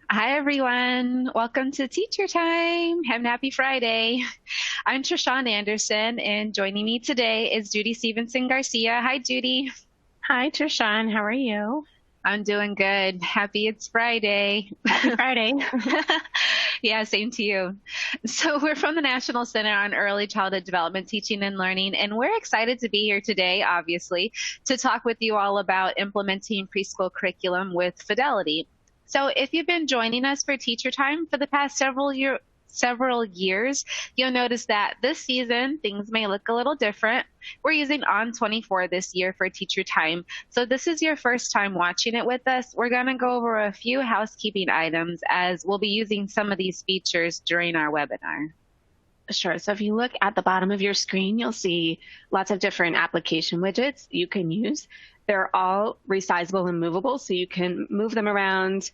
Hi, everyone. Welcome to Teacher Time and happy Friday. I'm Trishawn Anderson, and joining me today is Judy Stevenson Garcia. Hi, Judy. Hi, Trishan. How are you? I'm doing good. Happy it's Friday. Happy Friday. Yeah, same to you. So, we're from the National Center on Early Childhood Development, Teaching and Learning, and we're excited to be here today, obviously, to talk with you all about implementing preschool curriculum with fidelity. So, if you've been joining us for Teacher Time for the past several years, you'll notice that this season things may look a little different. We're using On24 this year for Teacher Time. So this is your first time watching it with us. We're going to go over a few housekeeping items as we'll be using some of these features during our webinar. Sure. So if you look at the bottom of your screen, you'll see lots of different application widgets you can use. They're all resizable and movable, so you can move them around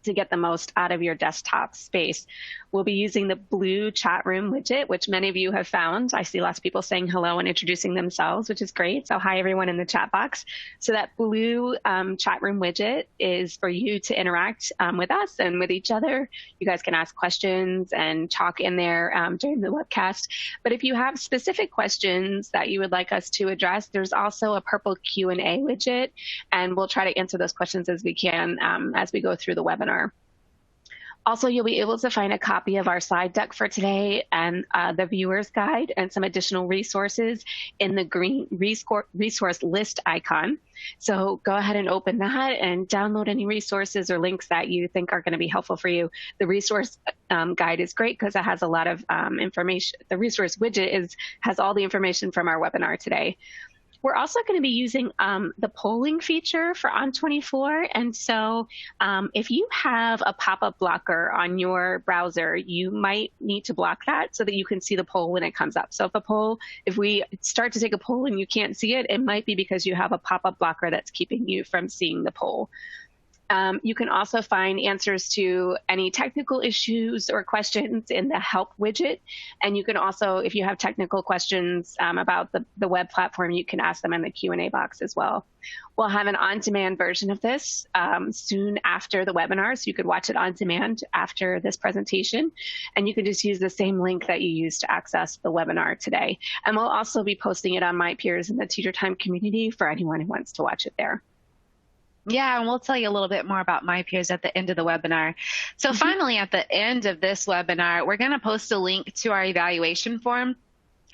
to get the most out of your desktop space. We'll be using the blue chat room widget, which many of you have found. I see lots of people saying hello and introducing themselves, which is great. So hi, everyone in the chat box. So that blue chat room widget is for you to interact with us and with each other. You guys can ask questions and talk in there during the webcast. But if you have specific questions that you would like us to address, there's also a purple Q&A widget, and we'll try to answer those questions as we can as we go through the webinar. Also, you'll be able to find a copy of our slide deck for today and the viewer's guide and some additional resources in the green resource list icon. So go ahead and open that and download any resources or links that you think are going to be helpful for you. The resource guide is great because it has a lot of information. The resource widget has all the information from our webinar today. We're also going to be using the polling feature for On24. And so if you have a pop-up blocker on your browser, you might need to block that so that you can see the poll when it comes up. So if we start to take a poll and you can't see it, it might be because you have a pop-up blocker that's keeping you from seeing the poll. You can also find answers to any technical issues or questions in the help widget. And you can also, if you have technical questions about the web platform, you can ask them in the Q&A box as well. We'll have an on-demand version of this soon after the webinar, so you could watch it on demand after this presentation. And you can just use the same link that you used to access the webinar today. And we'll also be posting it on My Peers in the Teacher Time community for anyone who wants to watch it there. Yeah, and we'll tell you a little bit more about My Peers at the end of the webinar. So finally, at the end of this webinar, we're going to post a link to our evaluation form.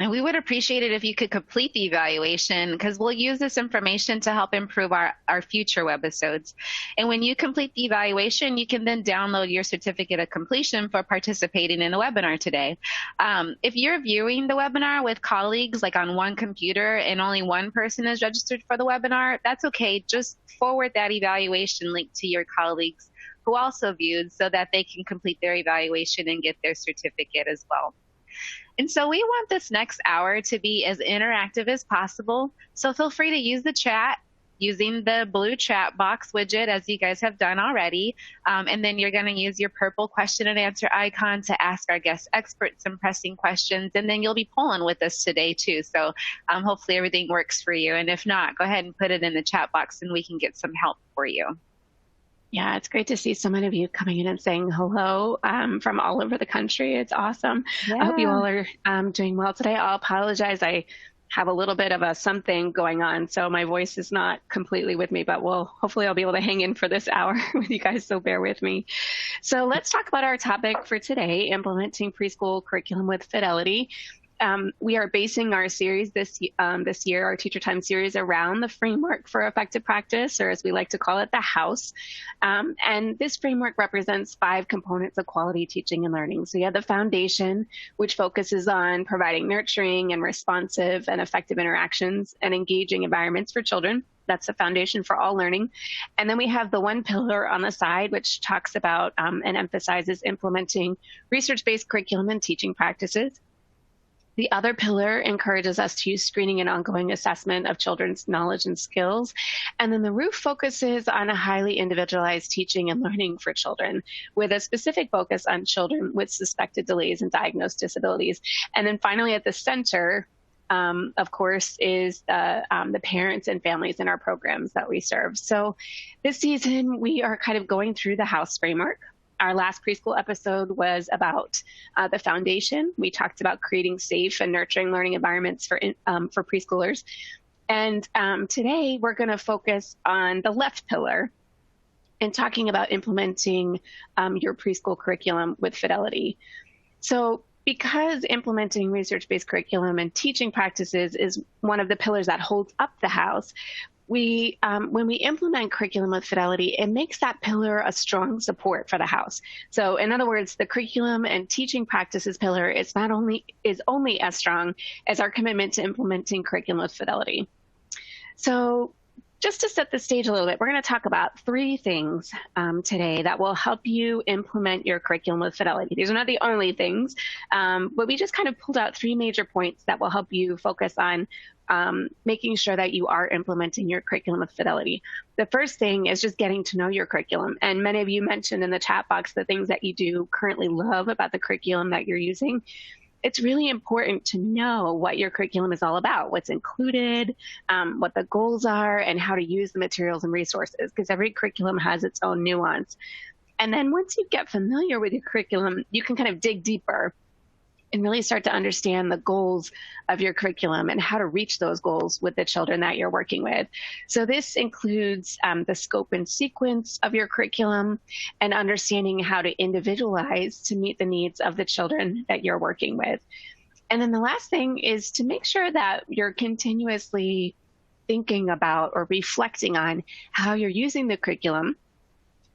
And we would appreciate it if you could complete the evaluation because we'll use this information to help improve our future webisodes. And when you complete the evaluation, you can then download your certificate of completion for participating in the webinar today. If you're viewing the webinar with colleagues like on one computer and only one person is registered for the webinar, that's okay. Just forward that evaluation link to your colleagues who also viewed so that they can complete their evaluation and get their certificate as well. And so we want this next hour to be as interactive as possible. So feel free to use the chat using the blue chat box widget as you guys have done already. And then you're going to use your purple question and answer icon to ask our guest experts some pressing questions. And then you'll be polling with us today too. So hopefully everything works for you. And if not, go ahead and put it in the chat box and we can get some help for you. Yeah, it's great to see so many of you coming in and saying hello from all over the country. It's awesome. Yeah. I hope you all are doing well today. I'll apologize. I have a little bit of a something going on, so my voice is not completely with me, but hopefully I'll be able to hang in for this hour with you guys, so bear with me. So let's talk about our topic for today, implementing preschool curriculum with fidelity. We are basing our series this year, our Teacher Time series, around the framework for effective practice, or as we like to call it, the house. And this framework represents 5 components of quality teaching and learning. So you have the foundation, which focuses on providing nurturing and responsive and effective interactions and engaging environments for children. That's the foundation for all learning. And then we have the one pillar on the side, which talks about and emphasizes implementing research-based curriculum and teaching practices. The other pillar encourages us to use screening and ongoing assessment of children's knowledge and skills. And then the roof focuses on a highly individualized teaching and learning for children with a specific focus on children with suspected delays and diagnosed disabilities. And then finally at the center, of course, is the parents and families in our programs that we serve. So this season, we are kind of going through the house framework. Our last preschool episode was about the foundation. We talked about creating safe and nurturing learning environments for preschoolers. And today we're going to focus on the left pillar and talking about implementing your preschool curriculum with fidelity. So because implementing research-based curriculum and teaching practices is one of the pillars that holds up the house, when we implement curriculum with fidelity, it makes that pillar a strong support for the house. So in other words, the curriculum and teaching practices pillar is only as strong as our commitment to implementing curriculum with fidelity. So just to set the stage a little bit, we're going to talk about 3 things today that will help you implement your curriculum with fidelity. These are not the only things, but we just kind of pulled out 3 major points that will help you focus on making sure that you are implementing your curriculum with fidelity. The first thing is just getting to know your curriculum. And many of you mentioned in the chat box the things that you do currently love about the curriculum that you're using. It's really important to know what your curriculum is all about, what's included, what the goals are, and how to use the materials and resources, because every curriculum has its own nuance. And then once you get familiar with your curriculum, you can kind of dig deeper and really start to understand the goals of your curriculum and how to reach those goals with the children that you're working with. So this includes the scope and sequence of your curriculum and understanding how to individualize to meet the needs of the children that you're working with. And then the last thing is to make sure that you're continuously thinking about or reflecting on how you're using the curriculum,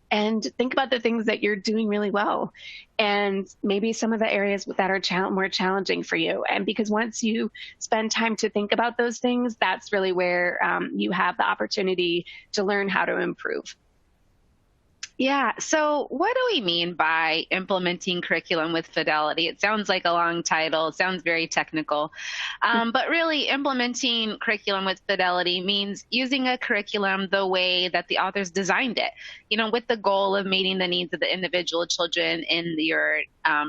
and think about the things that you're doing really well and maybe some of the areas that are more challenging for you. And because once you spend time to think about those things, that's really where you have the opportunity to learn how to improve. Yeah. So what do we mean by implementing curriculum with fidelity? It sounds like a long title. It sounds very technical. But really, implementing curriculum with fidelity means using a curriculum the way that the authors designed it, with the goal of meeting the needs of the individual children in your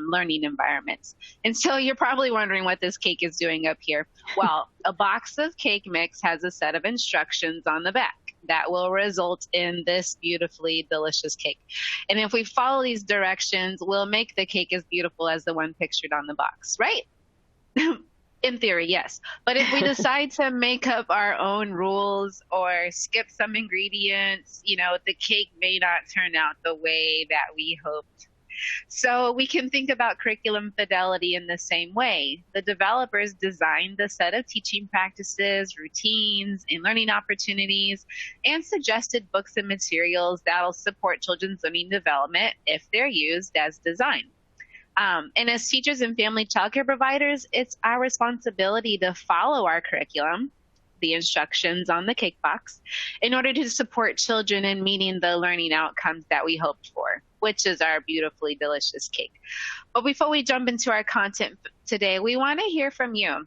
learning environments. And so you're probably wondering what this cake is doing up here. Well, a box of cake mix has a set of instructions on the back that will result in this beautifully delicious cake. And if we follow these directions, we'll make the cake as beautiful as the one pictured on the box, right? In theory, yes. But if we decide to make up our own rules or skip some ingredients, the cake may not turn out the way that we hoped. So we can think about curriculum fidelity in the same way. The developers designed the set of teaching practices, routines, and learning opportunities, and suggested books and materials that'll support children's learning development if they're used as designed. And as teachers and family childcare providers, it's our responsibility to follow our curriculum, the instructions on the cake box, in order to support children in meeting the learning outcomes that we hoped for, which is our beautifully delicious cake. But before we jump into our content today, we want to hear from you.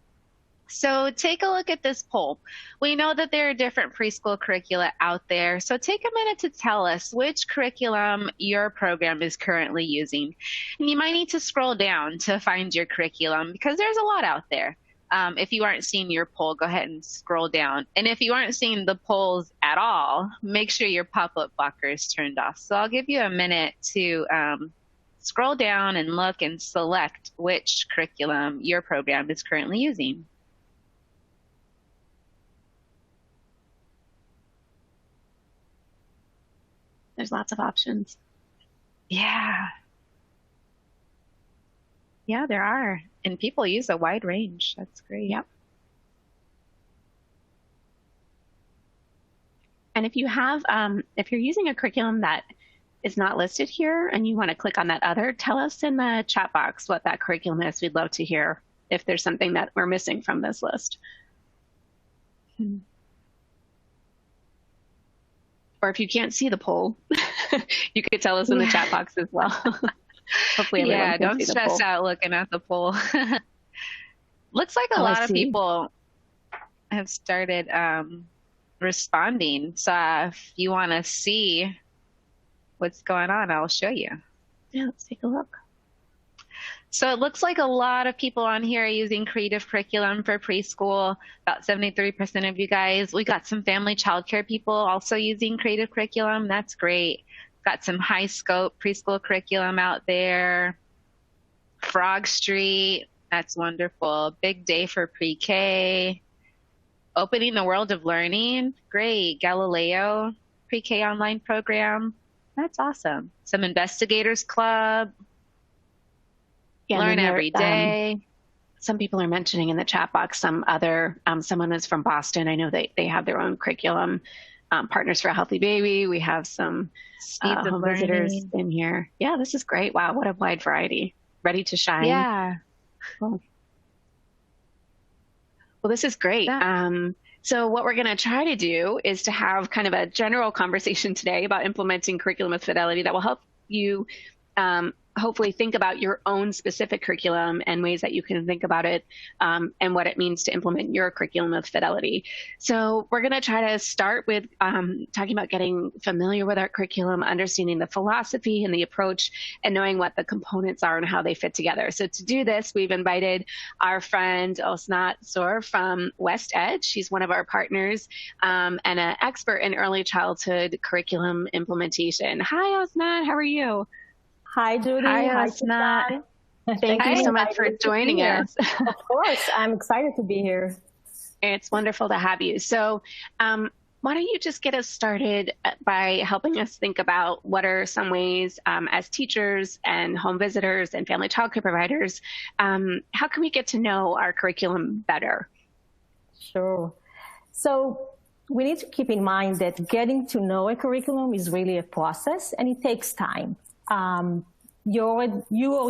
So take a look at this poll. We know that there are different preschool curricula out there, so take a minute to tell us which curriculum your program is currently using. And you might need to scroll down to find your curriculum because there's a lot out there. If you aren't seeing your poll, go ahead and scroll down. And if you aren't seeing the polls at all, make sure your pop-up blocker is turned off. So I'll give you a minute to scroll down and look and select which curriculum your program is currently using. There's lots of options. Yeah. Yeah, there are. And people use a wide range. That's great. Yep. And if you have, if you're using a curriculum that is not listed here and you want to click on that other, tell us in the chat box what that curriculum is. We'd love to hear if there's something that we're missing from this list. Or if you can't see the poll, you could tell us in the chat box as well. Hopefully everyone can don't see the stress poll. out looking at the poll. Looks like a lot of people have started responding. So if you want to see what's going on, I'll show you. Yeah, let's take a look. So it looks like a lot of people on here are using creative curriculum for preschool, about 73% of you guys. We got some family childcare people also using creative curriculum. That's great. Got some high scope preschool curriculum out there. Frog Street, that's wonderful. Big day for pre-K. Opening the World of Learning, great. Galileo, pre-K online program, that's awesome. Some Investigators Club, Yeah, Learn Every Day. Some people are mentioning in the chat box someone is from Boston. I know they have their own curriculum. Partners for a Healthy Baby. We have some home visitors in here. Yeah, this is great. Wow, what a wide variety. Ready to shine. Yeah. Cool. Well, this is great. So what we're going to try to do is to have kind of a general conversation today about implementing curriculum with fidelity that will help you hopefully think about your own specific curriculum and ways that you can think about it and what it means to implement your curriculum with fidelity. So we're going to try to start with talking about getting familiar with our curriculum, understanding the philosophy and the approach, and knowing what the components are and how they fit together. So to do this, we've invited our friend Osnat Soor from West Edge. She's one of our partners and an expert in early childhood curriculum implementation. Hi, Osnat. How are you? Hi, Judy. Hi, Osnat. Thank you so much for joining us. Of course. I'm excited to be here. It's wonderful to have you. So why don't you just get us started by helping us think about what are some ways as teachers and home visitors and family childcare providers, how can we get to know our curriculum better? Sure. So we need to keep in mind that getting to know a curriculum is really a process and it takes time. You or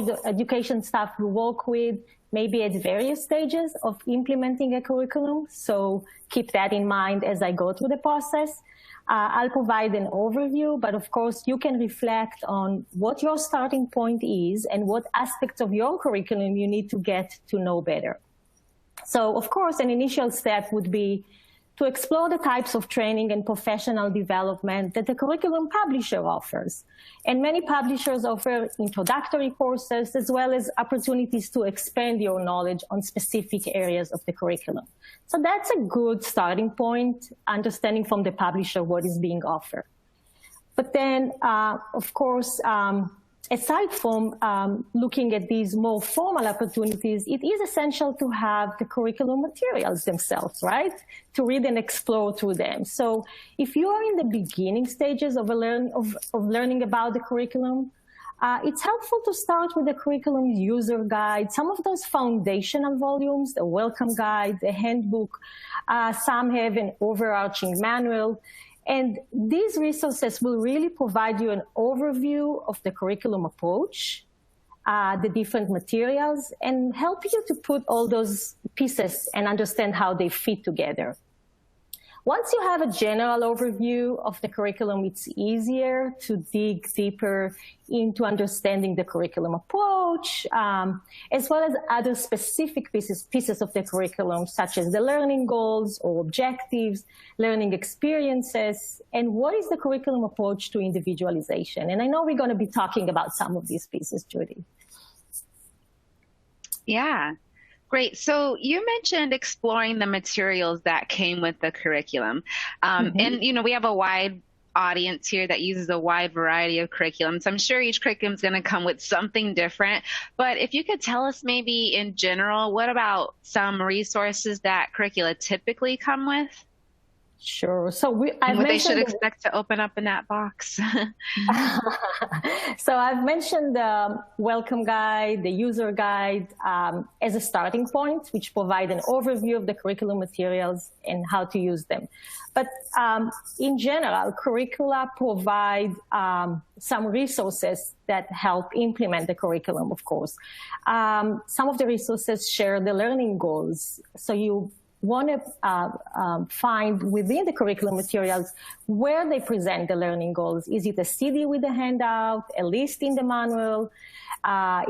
the education staff you work with may be at various stages of implementing a curriculum, so keep that in mind as I go through the process. I'll provide an overview, but of course you can reflect on what your starting point is and what aspects of your curriculum you need to get to know better. So of course an initial step would be to explore the types of training and professional development that the curriculum publisher offers. And many publishers offer introductory courses as well as opportunities to expand your knowledge on specific areas of the curriculum. So that's a good starting point, understanding from the publisher what is being offered. But then, of course, aside from looking at these more formal opportunities, it is essential to have the curriculum materials themselves, right? To read and explore through them. So if you are in the beginning stages of learning about the curriculum, it's helpful to start with the curriculum user guide, some of those foundational volumes, the welcome guide, the handbook. Some have an overarching manual. And these resources will really provide you an overview of the curriculum approach, the different materials, and help you to put all those pieces and understand how they fit together. Once you have a general overview of the curriculum, it's easier to dig deeper into understanding the curriculum approach, as well as other specific pieces of the curriculum, such as the learning goals or objectives, learning experiences, and what is the curriculum approach to individualization. And I know we're going to be talking about some of these pieces, Judy. Yeah. Great. So you mentioned exploring the materials that came with the curriculum. And, you know, we have a wide audience here that uses a wide variety of curriculums. I'm sure each curriculum is going to come with something different. But if you could tell us maybe in general, what about some resources that curricula typically come with? Sure. So what they should expect to open up in that box. So I've mentioned the welcome guide, the user guide as a starting point, which provide an overview of the curriculum materials and how to use them. But in general, curricula provide some resources that help implement the curriculum, of course. Some of the resources share the learning goals. So you want to find within the curriculum materials where they present the learning goals. Is it a CD with a handout, a list in the manual?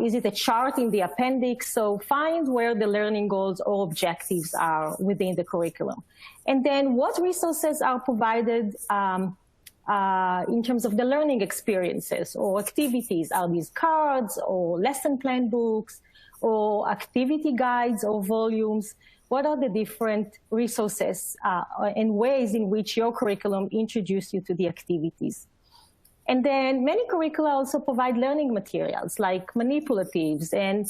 Is it a chart in the appendix? So find where the learning goals or objectives are within the curriculum. And then what resources are provided in terms of the learning experiences or activities? Are these cards or lesson plan books or activity guides or volumes? What are the different resources and ways in which your curriculum introduce you to the activities? And then many curricula also provide learning materials like manipulatives and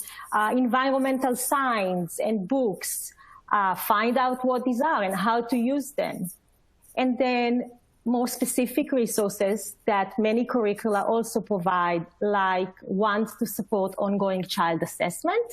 environmental science and books. Find out what these are and how to use them. And then more specific resources that many curricula also provide, like ones to support ongoing child assessment,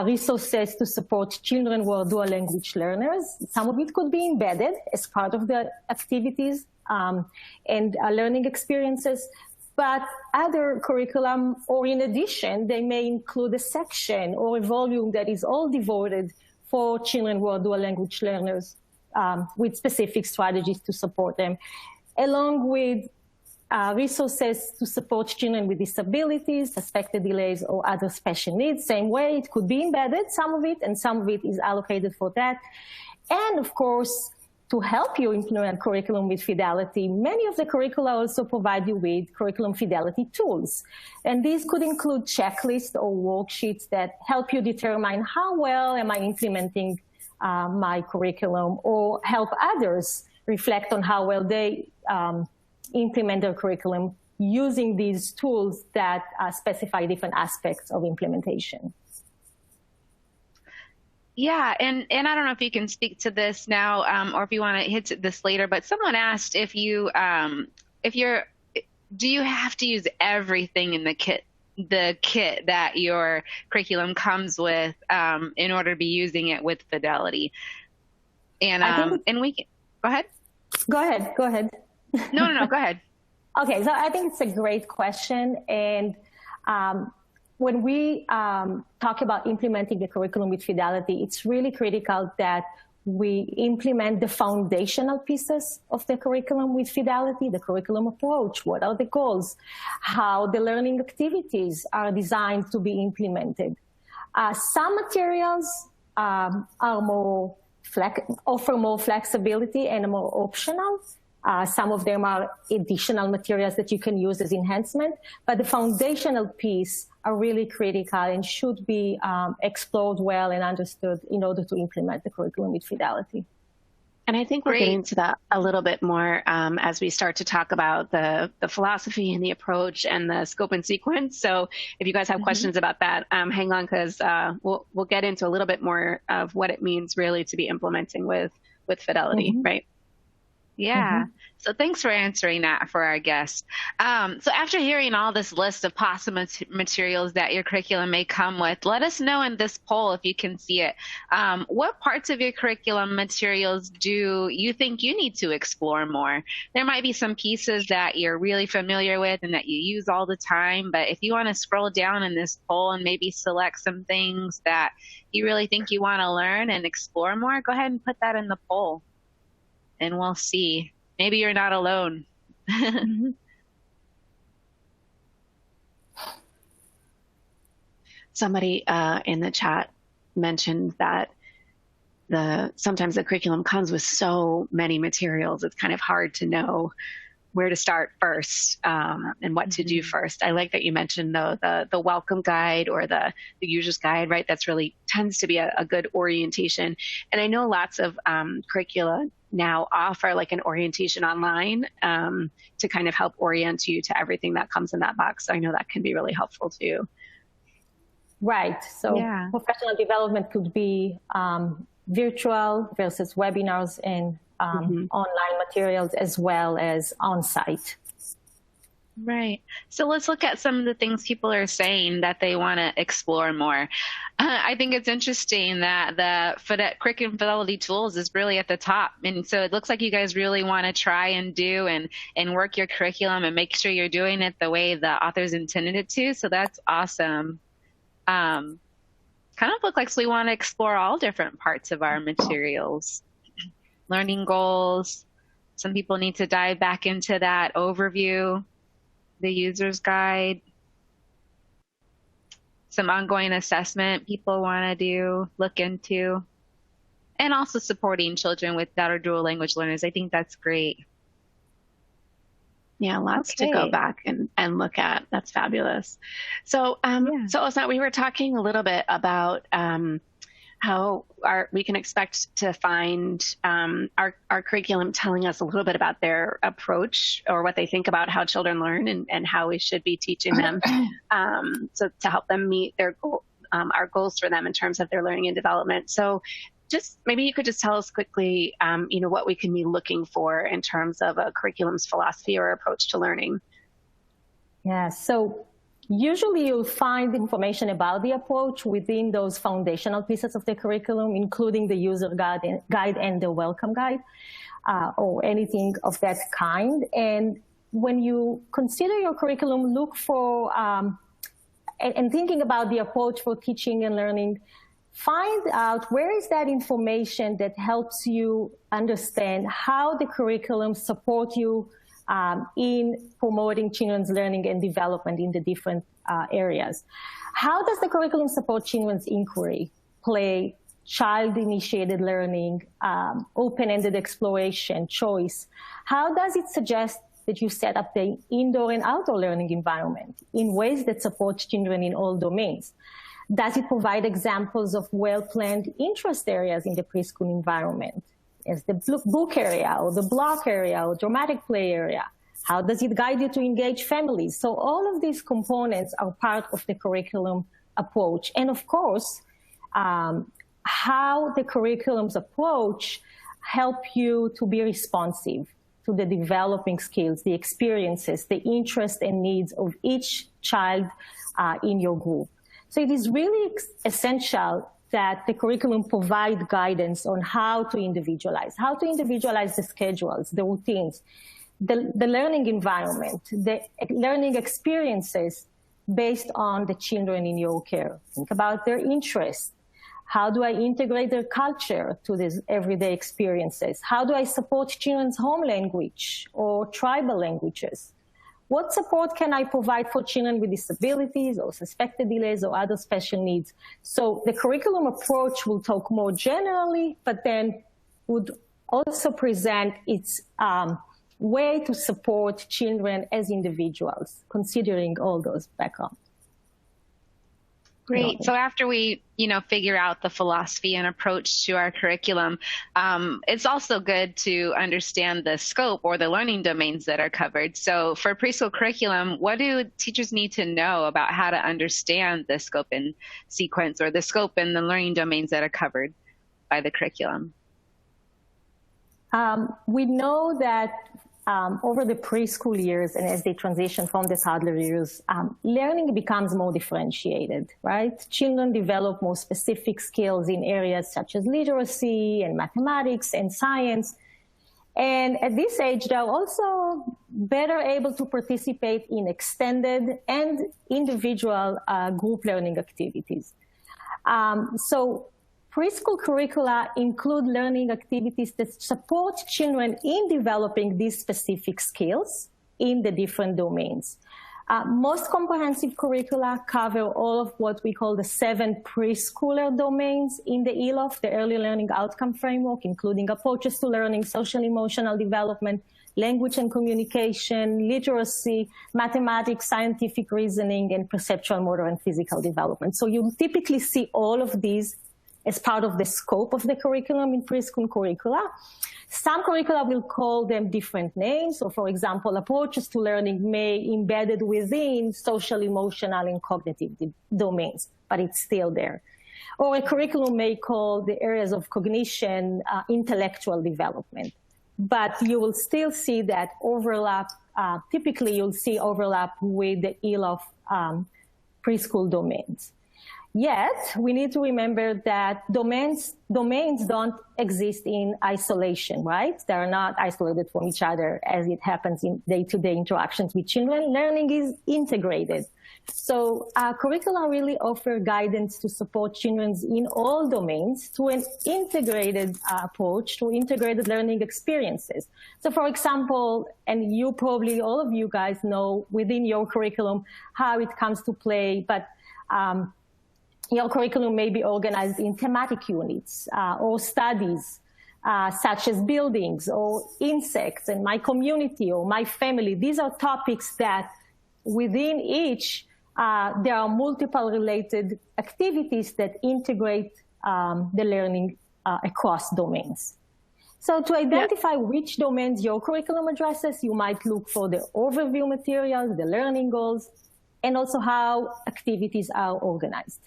resources to support children who are dual language learners. Some of it could be embedded as part of the activities and learning experiences, but other curriculum, or in addition, they may include a section or a volume that is all devoted for children who are dual language learners with specific strategies to support them, along with resources to support children with disabilities, suspected delays, or other special needs. Same way, it could be embedded, some of it, and some of it is allocated for that. And of course, to help you implement curriculum with fidelity, many of the curricula also provide you with curriculum fidelity tools. And these could include checklists or worksheets that help you determine how well am I implementing my curriculum, or help others reflect on how well they implement their curriculum using these tools that specify different aspects of implementation. Yeah, and I don't know if you can speak to this now, or if you want to hit this later, but someone asked do you have to use everything in the kit that your curriculum comes with in order to be using it with fidelity? And and we can go ahead. Go ahead. No, go ahead. Okay, so I think it's a great question, and when we talk about implementing the curriculum with fidelity, it's really critical that we implement the foundational pieces of the curriculum with fidelity, the curriculum approach, what are the goals, how the learning activities are designed to be implemented. Some materials offer more flexibility and are more optional. Some of them are additional materials that you can use as enhancement, but the foundational piece are really critical and should be explored well and understood in order to implement the curriculum with fidelity. And I think we're getting to that a little bit more as we start to talk about the philosophy and the approach and the scope and sequence. So if you guys have questions about that, hang on, because we'll get into a little bit more of what it means really to be implementing with fidelity, right? Yeah. So thanks for answering that for our guests. So after hearing all this list of possible materials that your curriculum may come with, let us know in this poll, if you can see it, what parts of your curriculum materials do you think you need to explore more? There might be some pieces that you're really familiar with and that you use all the time, but if you want to scroll down in this poll and maybe select some things that you really think you want to learn and explore more, go ahead and put that in the poll. And we'll see. Maybe you're not alone. Somebody in the chat mentioned that sometimes the curriculum comes with so many materials, it's kind of hard to know where to start first and what to do first. I like that you mentioned, though, the welcome guide or the user's guide, right? That's really tends to be a good orientation. And I know lots of curricula now offer like an orientation online to kind of help orient you to everything that comes in that box. So I know that can be really helpful too. Right. So professional development could be virtual versus webinars and online materials, as well as on-site. Right. So let's look at some of the things people are saying that they want to explore more. I think it's interesting that the curriculum fidelity tools is really at the top. And so it looks like you guys really want to try and do and work your curriculum and make sure you're doing it the way the authors intended it to. So that's awesome. Kind of look like we want to explore all different parts of our materials. Learning goals. Some people need to dive back into that overview, the user's guide. Some ongoing assessment people want to look into. And also supporting children that are dual language learners. I think that's great. Yeah, lots to go back and look at. That's fabulous. So, so Osnat, we were talking a little bit about how we can expect to find our curriculum telling us a little bit about their approach or what they think about how children learn and how we should be teaching them, so to help them meet their our goals for them in terms of their learning and development. So just maybe you could just tell us quickly, what we can be looking for in terms of a curriculum's philosophy or approach to learning. Yeah, so usually you'll find information about the approach within those foundational pieces of the curriculum, including the user guide and the welcome guide, or anything of that kind. And when you consider your curriculum, look for, and thinking about the approach for teaching and learning, find out where is that information that helps you understand how the curriculum support you in promoting children's learning and development in the different areas. How does the curriculum support children's inquiry, play, child-initiated learning, open-ended exploration, choice? How does it suggest that you set up the indoor and outdoor learning environment in ways that support children in all domains? Does it provide examples of well-planned interest areas in the preschool environment, as the book area or the block area or dramatic play area? How does it guide you to engage families? So all of these components are part of the curriculum approach. And of course, how the curriculum's approach help you to be responsive to the developing skills, the experiences, the interests and needs of each child in your group. So it is really essential that the curriculum provide guidance on how to individualize the schedules, the routines, the learning environment, the learning experiences based on the children in your care. Think about their interests. How do I integrate their culture to these everyday experiences? How do I support children's home language or tribal languages? What support can I provide for children with disabilities or suspected delays or other special needs? So the curriculum approach will talk more generally, but then would also present its way to support children as individuals, considering all those backgrounds. Great. So after we, figure out the philosophy and approach to our curriculum, it's also good to understand the scope or the learning domains that are covered. So for preschool curriculum, what do teachers need to know about how to understand the scope and sequence, or the scope and the learning domains that are covered by the curriculum? We know that over the preschool years and as they transition from the toddler years, learning becomes more differentiated, right? Children develop more specific skills in areas such as literacy and mathematics and science. And at this age, they're also better able to participate in extended and individual group learning activities. So preschool curricula include learning activities that support children in developing these specific skills in the different domains. Most comprehensive curricula cover all of what we call the 7 preschooler domains in the ELOF, the Early Learning Outcome Framework, including approaches to learning, social emotional development, language and communication, literacy, mathematics, scientific reasoning, and perceptual, motor, and physical development. So you typically see all of these as part of the scope of the curriculum in preschool curricula. Some curricula will call them different names. So for example, approaches to learning may be embedded within social, emotional, and cognitive domains, but it's still there. Or a curriculum may call the areas of cognition intellectual development. But you will still see that overlap. Typically, you'll see overlap with the ELOF preschool domains. Yet, we need to remember that domains don't exist in isolation, right? They are not isolated from each other as it happens in day-to-day interactions with children. Learning is integrated. So curricula really offer guidance to support children in all domains through an integrated approach to integrated learning experiences. So for example, and you probably, all of you guys know within your curriculum how it comes to play, but your curriculum may be organized in thematic units or studies such as buildings or insects and my community or my family. These are topics that within each, there are multiple related activities that integrate the learning across domains. So to identify which domains your curriculum addresses, you might look for the overview materials, the learning goals, and also how activities are organized.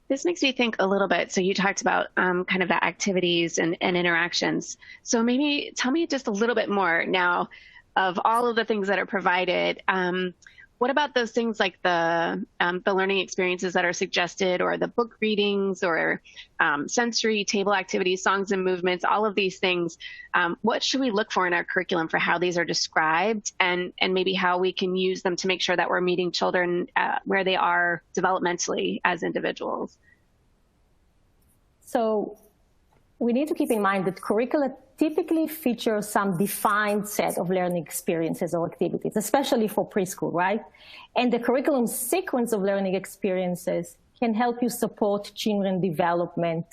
This makes me think a little bit. So you talked about kind of the activities and interactions. So maybe tell me just a little bit more now of all of the things that are provided. What about those things like the learning experiences that are suggested, or the book readings, or sensory table activities, songs and movements, all of these things? What should we look for in our curriculum for how these are described, and maybe how we can use them to make sure that we're meeting children where they are developmentally as individuals? So we need to keep in mind that curricula typically feature some defined set of learning experiences or activities, especially for preschool, right? And the curriculum sequence of learning experiences can help you support children's development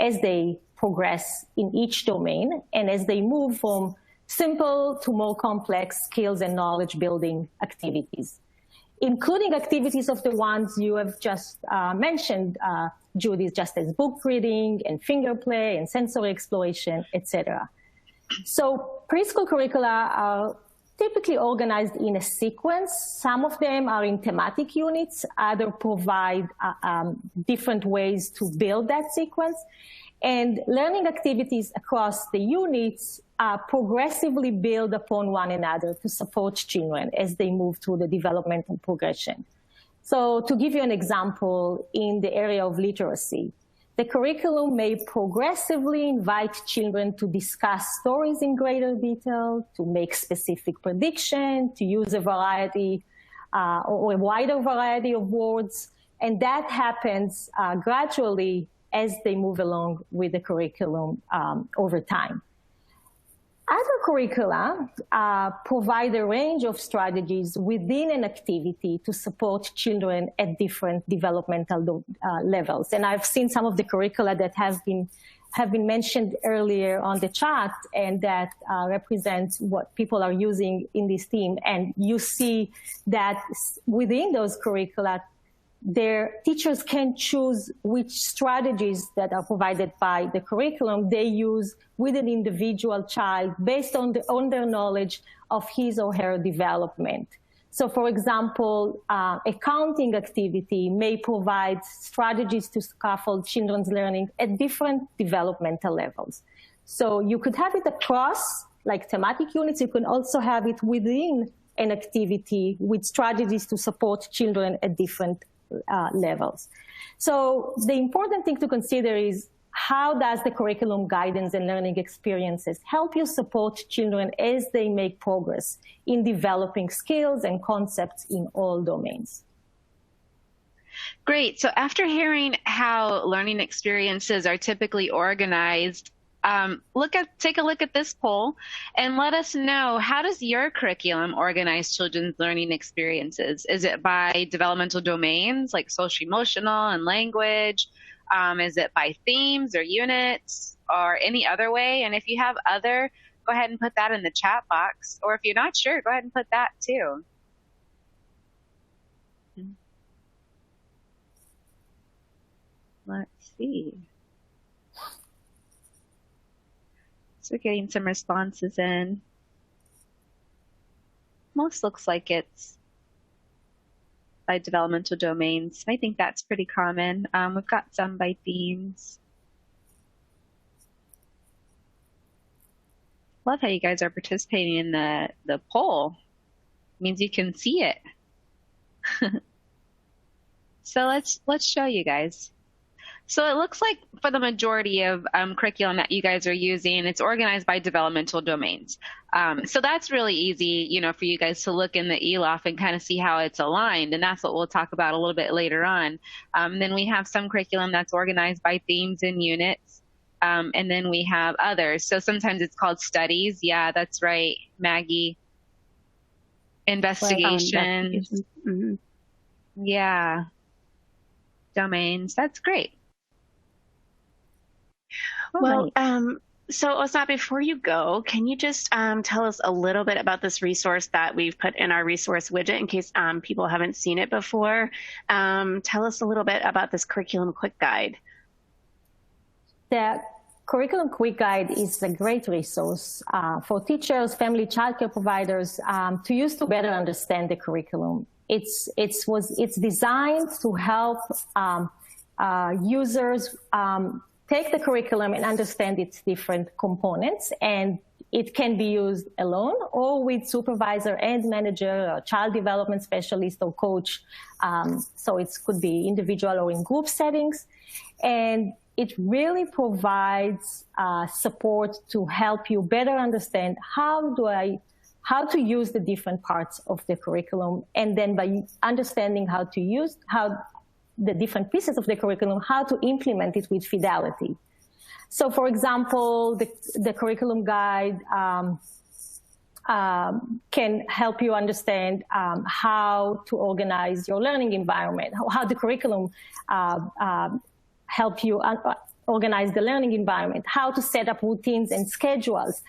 as they progress in each domain and as they move from simple to more complex skills and knowledge building activities, including activities of the ones you have just mentioned, Judy, just as book reading and finger play and sensory exploration, etc. So preschool curricula are typically organized in a sequence. Some of them are in thematic units. Others provide different ways to build that sequence. And learning activities across the units progressively build upon one another to support children as they move through the developmental progression. So to give you an example, in the area of literacy, the curriculum may progressively invite children to discuss stories in greater detail, to make specific predictions, to use a variety or a wider variety of words. And that happens gradually as they move along with the curriculum over time. Other curricula provide a range of strategies within an activity to support children at different developmental levels. And I've seen some of the curricula that have been mentioned earlier on the chat, and that represent what people are using in this team. And you see that within those curricula, their teachers can choose which strategies that are provided by the curriculum they use with an individual child based on their knowledge of his or her development. So for example, a counting activity may provide strategies to scaffold children's learning at different developmental levels. So you could have it across like thematic units. You can also have it within an activity with strategies to support children at different levels. So the important thing to consider is, how does the curriculum guidance and learning experiences help you support children as they make progress in developing skills and concepts in all domains? Great. So after hearing how learning experiences are typically organized, take a look at this poll and let us know, how does your curriculum organize children's learning experiences? Is it by developmental domains like social emotional and language? Is it by themes or units or any other way? And if you have other, go ahead and put that in the chat box. Or if you're not sure, go ahead and put that too. Let's see. So we're getting some responses in. Most looks like it's by developmental domains. I think that's pretty common. We've got some by themes. Love how you guys are participating in the poll. It means you can see it. So let's show you guys. So it looks like for the majority of curriculum that you guys are using, it's organized by developmental domains. So that's really easy, for you guys to look in the ELOF and kind of see how it's aligned. And that's what we'll talk about a little bit later on. Then we have some curriculum that's organized by themes and units. And then we have others. So sometimes it's called studies. Yeah, that's right, Maggie. Investigations. Mm-hmm. Yeah. Domains. That's great. Well, so Osat, before you go, can you just tell us a little bit about this resource that we've put in our resource widget in case people haven't seen it before? Tell us a little bit about this curriculum quick guide. the Curriculum Quick Guide is a great resource for teachers, family childcare providers to use to better understand the curriculum. It's designed to help users take the curriculum and understand its different components, and it can be used alone or with supervisor and manager, or child development specialist or coach. So it could be individual or in group settings. And it really provides support to help you better understand how to use the different parts of the curriculum. And then by understanding how to use the different pieces of the curriculum, how to implement it with fidelity. So, for example, the curriculum guide can help you understand how to organize your learning environment, how the curriculum help you organize the learning environment, how to set up routines and schedules,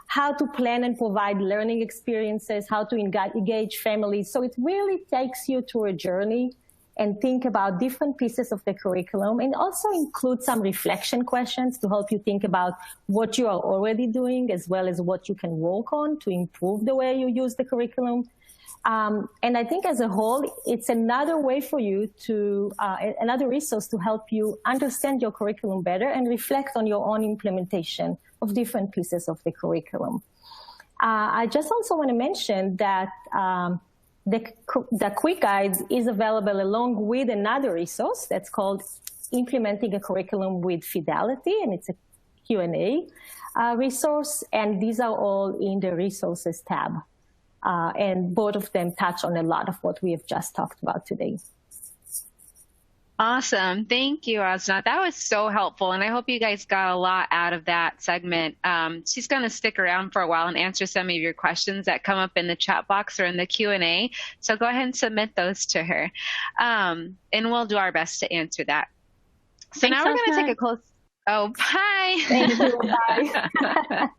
how to plan and provide learning experiences, how to engage families. So it really takes you through a journey and think about different pieces of the curriculum, and also include some reflection questions to help you think about what you are already doing as well as what you can work on to improve the way you use the curriculum. And I think as a whole, it's another way for you to, another resource to help you understand your curriculum better and reflect on your own implementation of different pieces of the curriculum. I just also want to mention that the Quick Guide is available along with another resource that's called Implementing a Curriculum with Fidelity, and it's a Q&A resource, and these are all in the Resources tab. And both of them touch on a lot of what we have just talked about today. Awesome. Thank you, Asna. That was so helpful, and I hope you guys got a lot out of that segment. She's going to stick around for a while and answer some of your questions that come up in the chat box or in the Q&A. So go ahead and submit those to her, and we'll do our best to answer that. So Thanks, now we're going to take a close... Oh, bye. Thank you. Bye.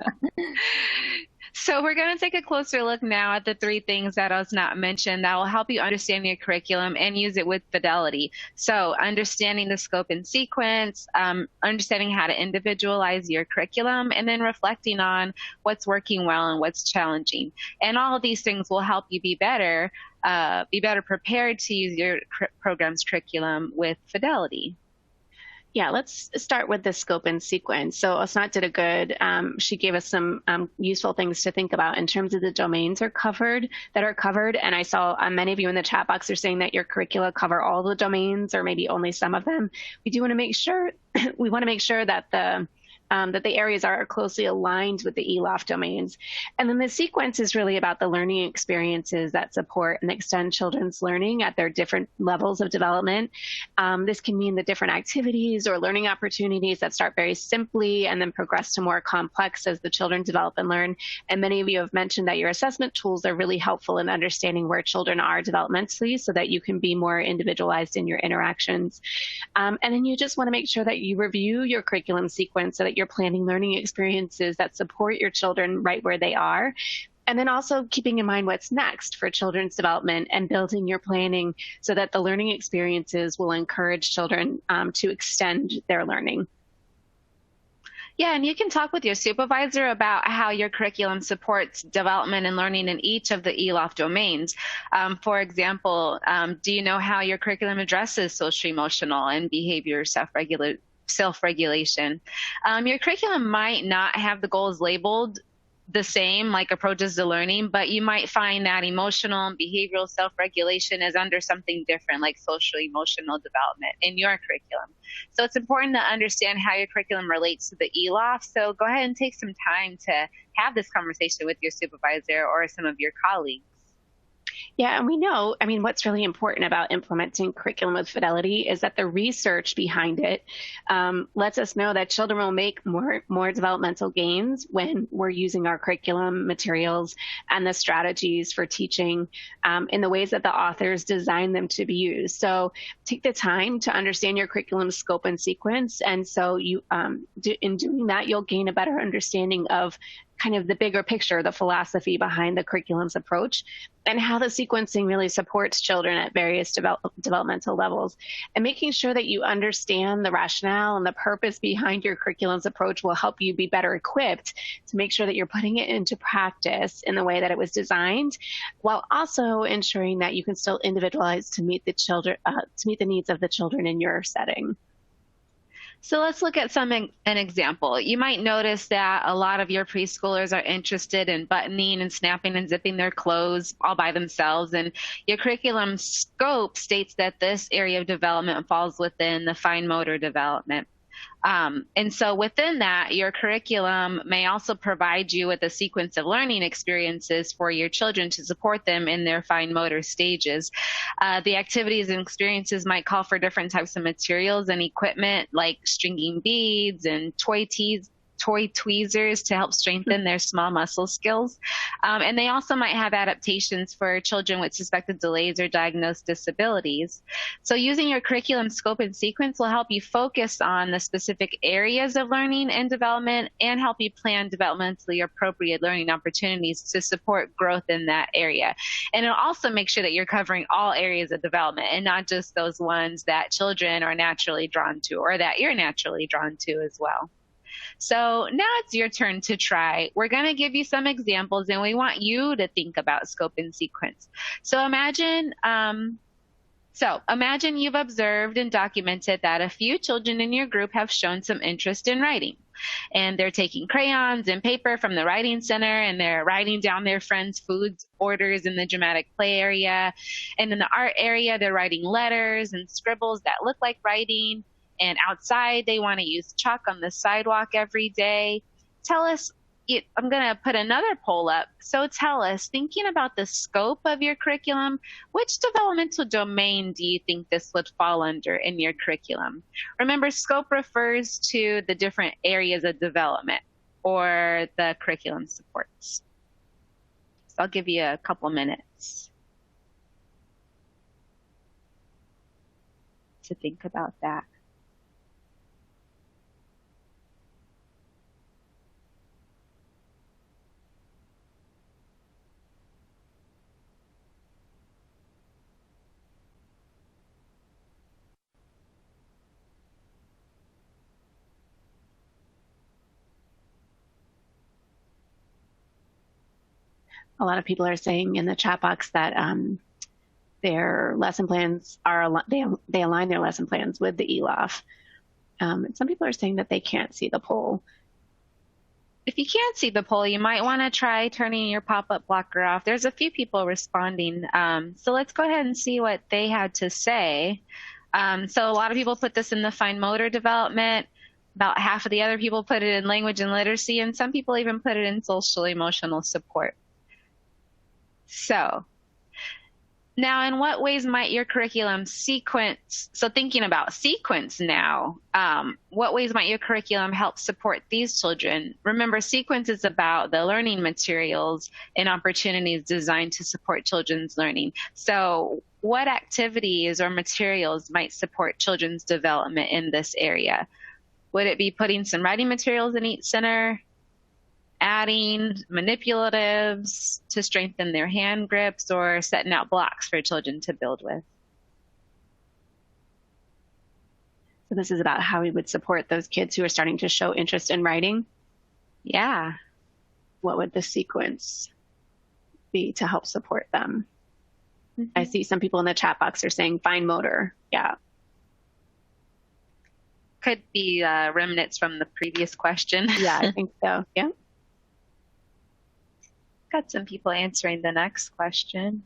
So we're going to take a closer look now at the three things that Asna mentioned that will help you understand your curriculum and use it with fidelity. So understanding the scope and sequence, understanding how to individualize your curriculum, and then reflecting on what's working well and what's challenging. And all of these things will help you be better prepared to use your program's curriculum with fidelity. Yeah, let's start with the scope and sequence. So Asna did a good, she gave us some useful things to think about in terms of the domains that are covered. And I saw many of you in the chat box are saying that your curricula cover all the domains or maybe only some of them. We do want to make sure, that the areas are closely aligned with the ELOF domains. And then the sequence is really about the learning experiences that support and extend children's learning at their different levels of development. This can mean the different activities or learning opportunities that start very simply and then progress to more complex as the children develop and learn. And many of you have mentioned that your assessment tools are really helpful in understanding where children are developmentally so that you can be more individualized in your interactions. And then you just want to make sure that you review your curriculum sequence so that you're planning learning experiences that support your children right where they are. And then also keeping in mind what's next for children's development and building your planning so that the learning experiences will encourage children to extend their learning. Yeah, and you can talk with your supervisor about how your curriculum supports development and learning in each of the ELOF domains. For example, do you know how your curriculum addresses social, emotional, and behavior self-regulation? Your curriculum might not have the goals labeled the same, like approaches to learning, but you might find that emotional and behavioral self-regulation is under something different, like social emotional development in your curriculum. So it's important to understand how your curriculum relates to the ELOF. So go ahead and take some time to have this conversation with your supervisor or some of your colleagues. Yeah, and we know, what's really important about implementing curriculum with fidelity is that the research behind it lets us know that children will make more developmental gains when we're using our curriculum materials and the strategies for teaching in the ways that the authors designed them to be used. So take the time to understand your curriculum scope and sequence. And so you, in doing that, you'll gain a better understanding of kind of the bigger picture, the philosophy behind the curriculum's approach, and how the sequencing really supports children at various developmental levels. And making sure that you understand the rationale and the purpose behind your curriculum's approach will help you be better equipped to make sure that you're putting it into practice in the way that it was designed, while also ensuring that you can still individualize to meet the children, to meet the needs of the children in your setting. So let's look at an example. You might notice that a lot of your preschoolers are interested in buttoning and snapping and zipping their clothes all by themselves. And your curriculum scope states that this area of development falls within the fine motor development. And so within that, your curriculum may also provide you with a sequence of learning experiences for your children to support them in their fine motor stages. The activities and experiences might call for different types of materials and equipment like stringing beads and toy tweezers to help strengthen their small muscle skills. And they also might have adaptations for children with suspected delays or diagnosed disabilities. So using your curriculum scope and sequence will help you focus on the specific areas of learning and development and help you plan developmentally appropriate learning opportunities to support growth in that area. And it'll also make sure that you're covering all areas of development and not just those ones that children are naturally drawn to or that you're naturally drawn to as well. So now it's your turn to try. We're going to give you some examples, and we want you to think about scope and sequence. So imagine you've observed and documented that a few children in your group have shown some interest in writing. And they're taking crayons and paper from the writing center, and they're writing down their friends' food orders in the dramatic play area. And in the art area, they're writing letters and scribbles that look like writing. And outside, they want to use chalk on the sidewalk every day. Tell us, I'm going to put another poll up. So tell us, thinking about the scope of your curriculum, which developmental domain do you think this would fall under in your curriculum? Remember, scope refers to the different areas of development or the curriculum supports. So I'll give you a couple minutes to think about that. A lot of people are saying in the chat box that their lesson plans they align their lesson plans with the ELAF. Some people are saying that they can't see the poll. If you can't see the poll, you might want to try turning your pop-up blocker off. There's a few people responding. So let's go ahead and see what they had to say. So a lot of people put this in the fine motor development. About half of the other people put it in language and literacy, and some people even put it in social emotional support. So now, in what ways might your curriculum sequence, so thinking about sequence now, what ways might your curriculum help support these children? Remember, sequence is about the learning materials and opportunities designed to support children's learning. So what activities or materials might support children's development in this area? Would it be putting some writing materials in each center? Adding manipulatives to strengthen their hand grips, or setting out blocks for children to build with? So this is about how we would support those kids who are starting to show interest in writing. Yeah. What would the sequence be to help support them? Mm-hmm. I see some people in the chat box are saying fine motor. Yeah. Could be remnants from the previous question. Yeah, I think so. Yeah. Got some people answering the next question.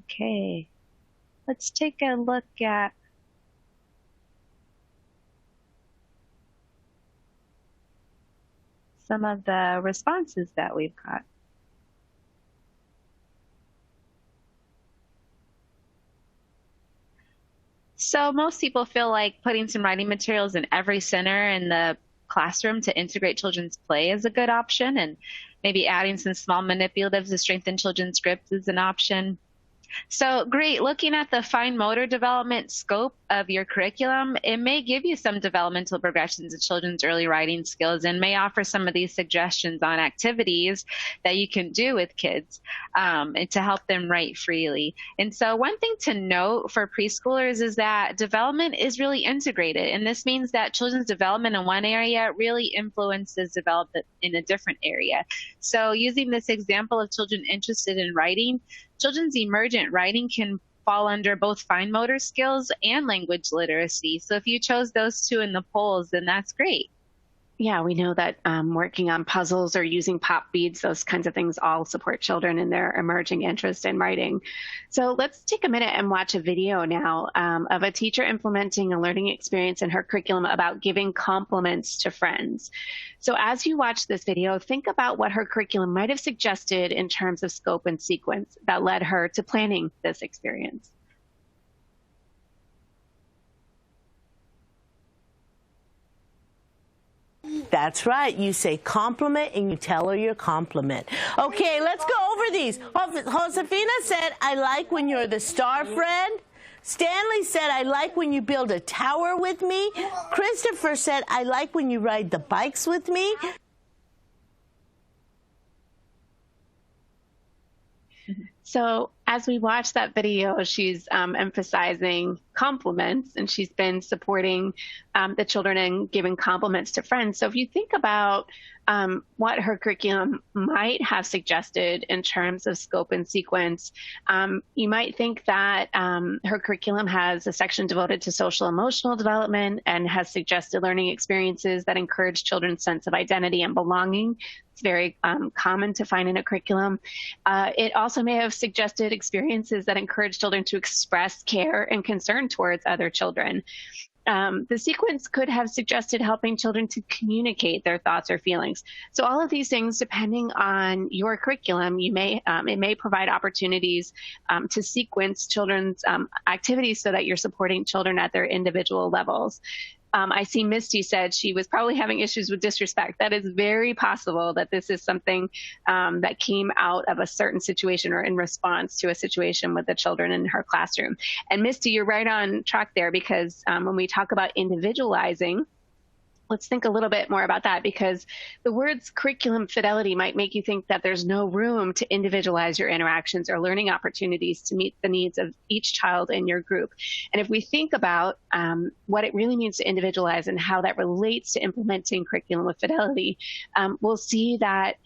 Okay, let's take a look at some of the responses that we've got. So most people feel like putting some writing materials in every center in the classroom to integrate children's play is a good option, and maybe adding some small manipulatives to strengthen children's scripts is an option. So great. Looking at the fine motor development scope of your curriculum, it may give you some developmental progressions of children's early writing skills and may offer some of these suggestions on activities that you can do with kids and to help them write freely. And so one thing to note for preschoolers is that development is really integrated. And this means that children's development in one area really influences development in a different area. So using this example of children interested in writing, children's emergent writing can fall under both fine motor skills and language literacy. So if you chose those two in the polls, then that's great. Yeah, we know that working on puzzles or using pop beads, those kinds of things all support children in their emerging interest in writing. So let's take a minute and watch a video now of a teacher implementing a learning experience in her curriculum about giving compliments to friends. So as you watch this video, think about what her curriculum might have suggested in terms of scope and sequence that led her to planning this experience. That's right. You say compliment and you tell her your compliment. Okay, let's go over these. Josefina said, I like when you're the star friend. Stanley said, I like when you build a tower with me. Christopher said, I like when you ride the bikes with me. So as we watch that video, she's emphasizing compliments, and she's been supporting the children and giving compliments to friends. So if you think about what her curriculum might have suggested in terms of scope and sequence, you might think that her curriculum has a section devoted to social emotional development and has suggested learning experiences that encourage children's sense of identity and belonging. It's very common to find in a curriculum. It also may have suggested experiences that encourage children to express care and concern towards other children. The sequence could have suggested helping children to communicate their thoughts or feelings. So all of these things, depending on your curriculum, it may provide opportunities to sequence children's activities so that you're supporting children at their individual levels. I see Misty said she was probably having issues with disrespect. That is very possible that this is something that came out of a certain situation or in response to a situation with the children in her classroom. And Misty, you're right on track there, because when we talk about individualizing, let's think a little bit more about that, because the words curriculum fidelity might make you think that there's no room to individualize your interactions or learning opportunities to meet the needs of each child in your group. And if we think about what it really means to individualize and how that relates to implementing curriculum with fidelity, we'll see that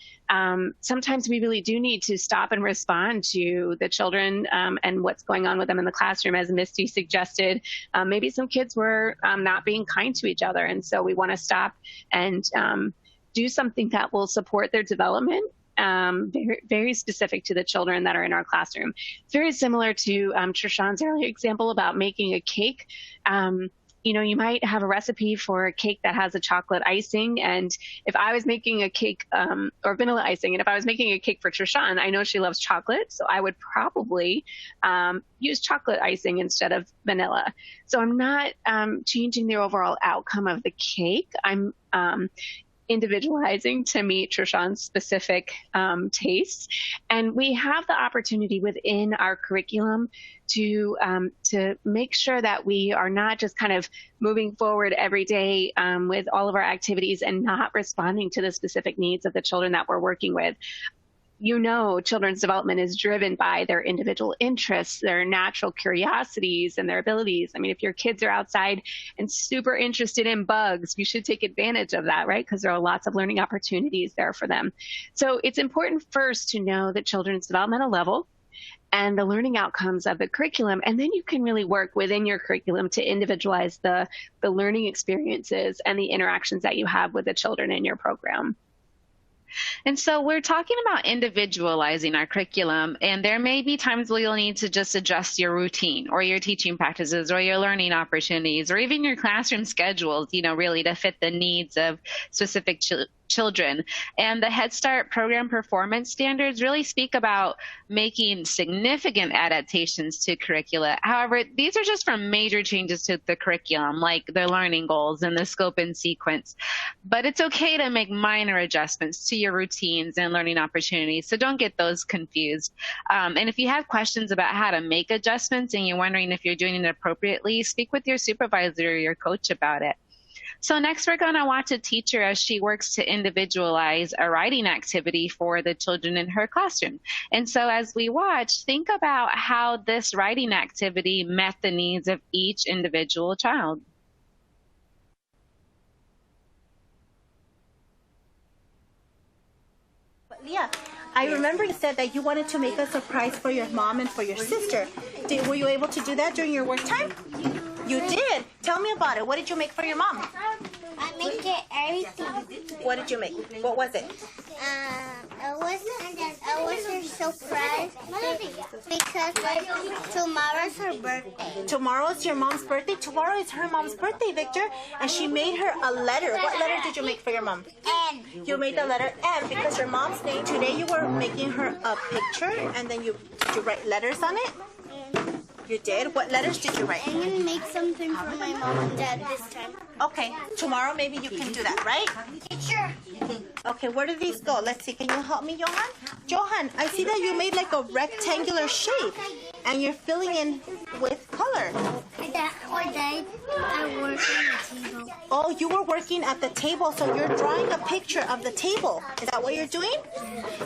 sometimes we really do need to stop and respond to the children and what's going on with them in the classroom. As Misty suggested, maybe some kids were not being kind to each other. And so we want to stop and do something that will support their development, very, very specific to the children that are in our classroom. It's very similar to Trishan's earlier example about making a cake. You know, you might have a recipe for a cake that has a chocolate icing. And if I was making a cake or vanilla icing, and if I was making a cake for Trishan, I know she loves chocolate. So I would probably use chocolate icing instead of vanilla. So I'm not changing the overall outcome of the cake. I'm individualizing to meet Trishan's specific tastes. And we have the opportunity within our curriculum to make sure that we are not just kind of moving forward every day with all of our activities and not responding to the specific needs of the children that we're working with. You know, children's development is driven by their individual interests, their natural curiosities, and their abilities. I mean, if your kids are outside and super interested in bugs, you should take advantage of that, right? Because there are lots of learning opportunities there for them. So it's important first to know the children's developmental level and the learning outcomes of the curriculum, and then you can really work within your curriculum to individualize the learning experiences and the interactions that you have with the children in your program. And so we're talking about individualizing our curriculum, and there may be times where you'll need to just adjust your routine or your teaching practices or your learning opportunities or even your classroom schedules, you know, really to fit the needs of specific children. And the Head Start program performance standards really speak about making significant adaptations to curricula. However, these are just from major changes to the curriculum, like the learning goals and the scope and sequence. But it's okay to make minor adjustments to your routines and learning opportunities, so don't get those confused. And if you have questions about how to make adjustments and you're wondering if you're doing it appropriately, speak with your supervisor or your coach about it. So next we're going to watch a teacher as she works to individualize a writing activity for the children in her classroom. And so as we watch, think about how this writing activity met the needs of each individual child. Leah, I remember you said that you wanted to make a surprise for your mom and for your sister. Were you able to do that during your work time? You did? Tell me about it. What did you make for your mom? I make it everything. What did you make? What was it? It was her surprise because tomorrow's her birthday. Tomorrow's your mom's birthday? Tomorrow is her mom's birthday, Victor. And she made her a letter. What letter did you make for your mom? M. You made the letter M because your mom's name. Today you were making her a picture and then did you write letters on it? You did? What letters did you write? I'm going to make something for my mom and dad this time. Okay, tomorrow maybe you can do that, right? Sure. Okay, where do these go? Let's see. Can you help me, Johan? Johan, I see that you made like a rectangular shape and you're filling in with color. I work on the table. Oh, you were working at the table, so you're drawing a picture of the table. Is that what you're doing?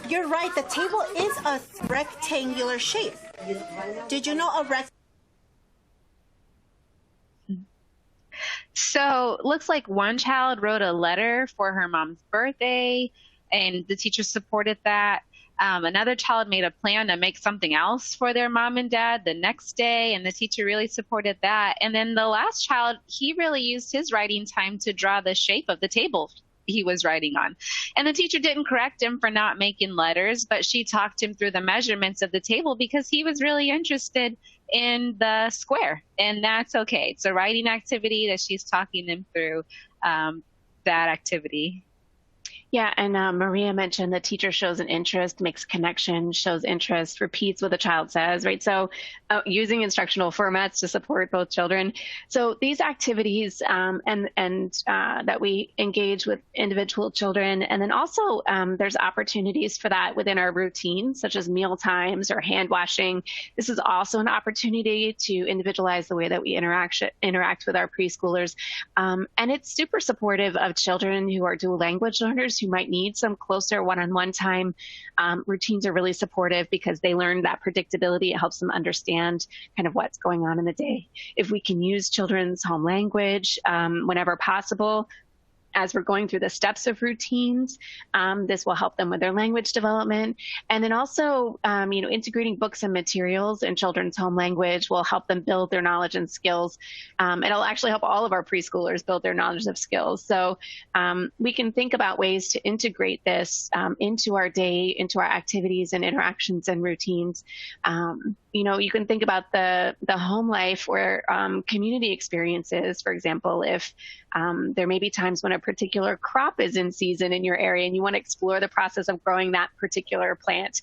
You're right. The table is a rectangular shape. Did you know a rectangle? So looks like one child wrote a letter for her mom's birthday, and the teacher supported that. Another child made a plan to make something else for their mom and dad the next day, and the teacher really supported that. And then the last child, he really used his writing time to draw the shape of the table he was writing on. And the teacher didn't correct him for not making letters, but she talked him through the measurements of the table because he was really interested in the square, and that's okay. It's a writing activity that she's talking him through that activity. Yeah, and Maria mentioned the teacher shows an interest, makes connection, shows interest, repeats what the child says, right? So using instructional formats to support both children. So these activities and that we engage with individual children, and then also there's opportunities for that within our routines, such as meal times or hand washing. This is also an opportunity to individualize the way that we interact with our preschoolers. And it's super supportive of children who are dual language learners who might need some closer one-on-one time. Routines are really supportive because they learn that predictability. It helps them understand kind of what's going on in the day. If we can use children's home language whenever possible, as we're going through the steps of routines, this will help them with their language development. And then also, integrating books and materials in children's home language will help them build their knowledge and skills. It'll actually help all of our preschoolers build their knowledge of skills. So we can think about ways to integrate this into our day, into our activities and interactions and routines. You can think about the home life or community experiences. For example, if there may be times when a particular crop is in season in your area and you want to explore the process of growing that particular plant.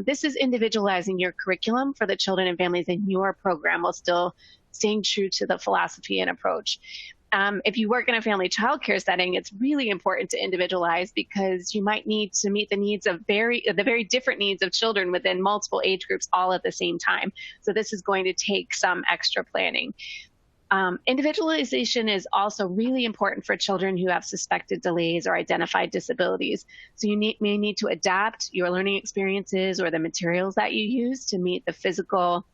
This is individualizing your curriculum for the children and families in your program while still staying true to the philosophy and approach. If you work in a family childcare setting, it's really important to individualize because you might need to meet the needs of the very different needs of children within multiple age groups all at the same time. So this is going to take some extra planning. Individualization is also really important for children who have suspected delays or identified disabilities. So you may need to adapt your learning experiences or the materials that you use to meet the physical,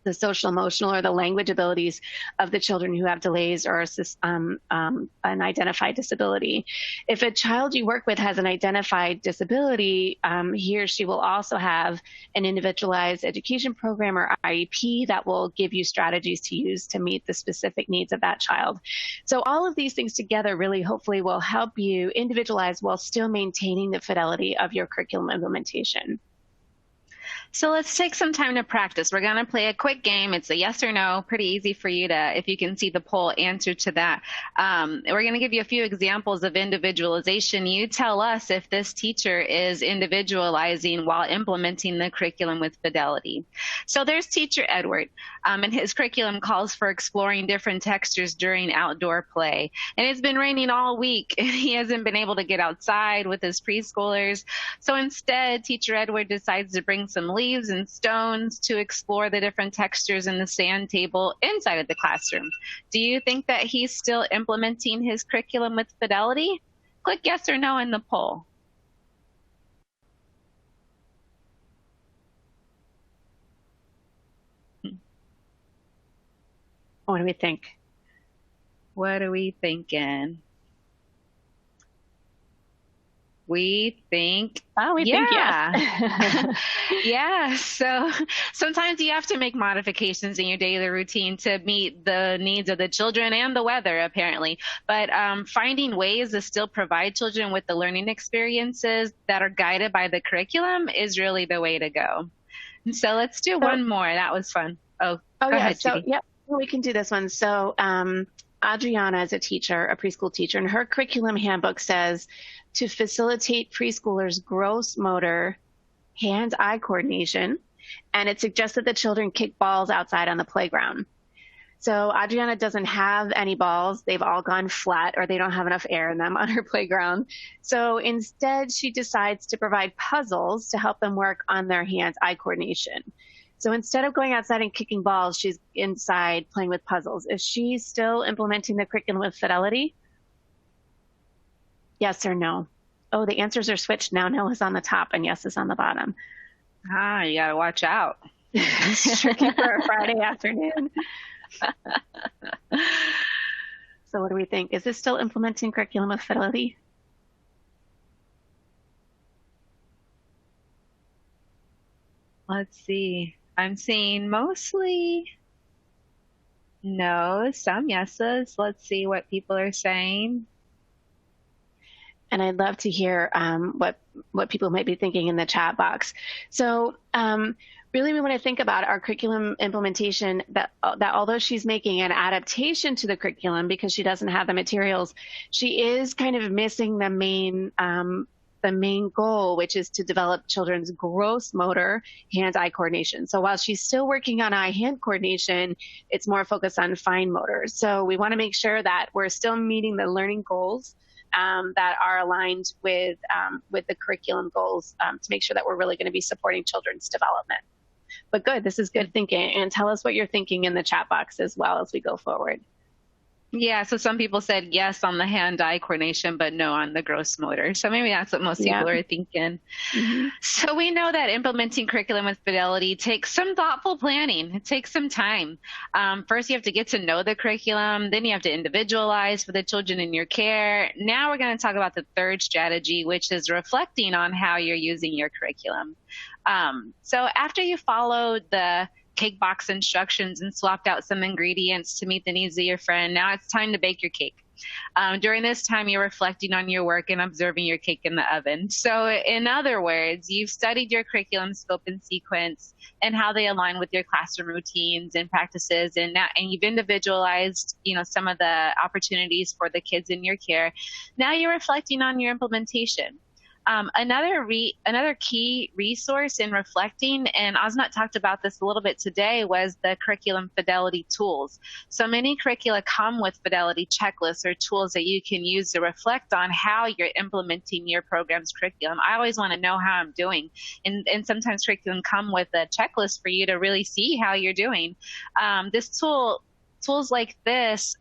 the social, emotional, or the language abilities of the children who have delays or an identified disability. If a child you work with has an identified disability, he or she will also have an individualized education program or IEP that will give you strategies to use to meet the specific needs of that child. So all of these things together really hopefully will help you individualize while still maintaining the fidelity of your curriculum implementation. So let's take some time to practice. We're going to play a quick game. It's a yes or no, pretty easy for you to, if you can see the poll, answer to that. We're going to give you a few examples of individualization. You tell us if this teacher is individualizing while implementing the curriculum with fidelity. So there's teacher Edward, and his curriculum calls for exploring different textures during outdoor play. And it's been raining all week, and he hasn't been able to get outside with his preschoolers. So instead, teacher Edward decides to bring some leaves and stones to explore the different textures in the sand table inside of the classroom. Do you think that he's still implementing his curriculum with fidelity? Click yes or no in the poll. What do we think? What are we thinking? We think, think yes. Yeah, so sometimes you have to make modifications in your daily routine to meet the needs of the children and the weather, apparently. But finding ways to still provide children with the learning experiences that are guided by the curriculum is really the way to go. And so let's do one more. That was fun. Go ahead, so, Judy. yep, we can do this one. So Adriana is a teacher, a preschool teacher, and her curriculum handbook says to facilitate preschoolers' gross motor, hand-eye coordination, and it suggests that the children kick balls outside on the playground. So Adriana doesn't have any balls. They've all gone flat, or they don't have enough air in them on her playground. So instead, she decides to provide puzzles to help them work on their hand-eye coordination. So instead of going outside and kicking balls, she's inside playing with puzzles. Is she still implementing the curriculum with fidelity? Yes or no? Oh, the answers are switched now. No is on the top and yes is on the bottom. You got to watch out. It's tricky for a Friday afternoon. So what do we think? Is this still implementing curriculum with fidelity? Let's see. I'm seeing mostly no, some yeses. Let's see what people are saying. And I'd love to hear what people might be thinking in the chat box. So really we want to think about our curriculum implementation, that although she's making an adaptation to the curriculum because she doesn't have the materials, she is kind of missing the main goal, which is to develop children's gross motor hand-eye coordination. So while she's still working on eye-hand coordination, it's more focused on fine motor. So we want to make sure that we're still meeting the learning goals that are aligned with the curriculum goals to make sure that we're really going to be supporting children's development. But good, this is good thinking. And tell us what you're thinking in the chat box as well as we go forward. Yeah, so some people said yes on the hand-eye coordination, but no on the gross motor. So maybe that's what most people are thinking. Mm-hmm. So we know that implementing curriculum with fidelity takes some thoughtful planning. It takes some time. First, you have to get to know the curriculum. Then you have to individualize for the children in your care. Now we're going to talk about the third strategy, which is reflecting on how you're using your curriculum. So after you follow the cake box instructions and swapped out some ingredients to meet the needs of your friend, now it's time to bake your cake. During this time, you're reflecting on your work and observing your cake in the oven. So in other words, you've studied your curriculum scope and sequence and how they align with your classroom routines and practices, and you've individualized, some of the opportunities for the kids in your care. Now you're reflecting on your implementation. Another key resource in reflecting, and Osmat talked about this a little bit today, was the curriculum fidelity tools. So many curricula come with fidelity checklists or tools that you can use to reflect on how you're implementing your program's curriculum. I always want to know how I'm doing, and sometimes curriculum come with a checklist for you to really see how you're doing. Tools like this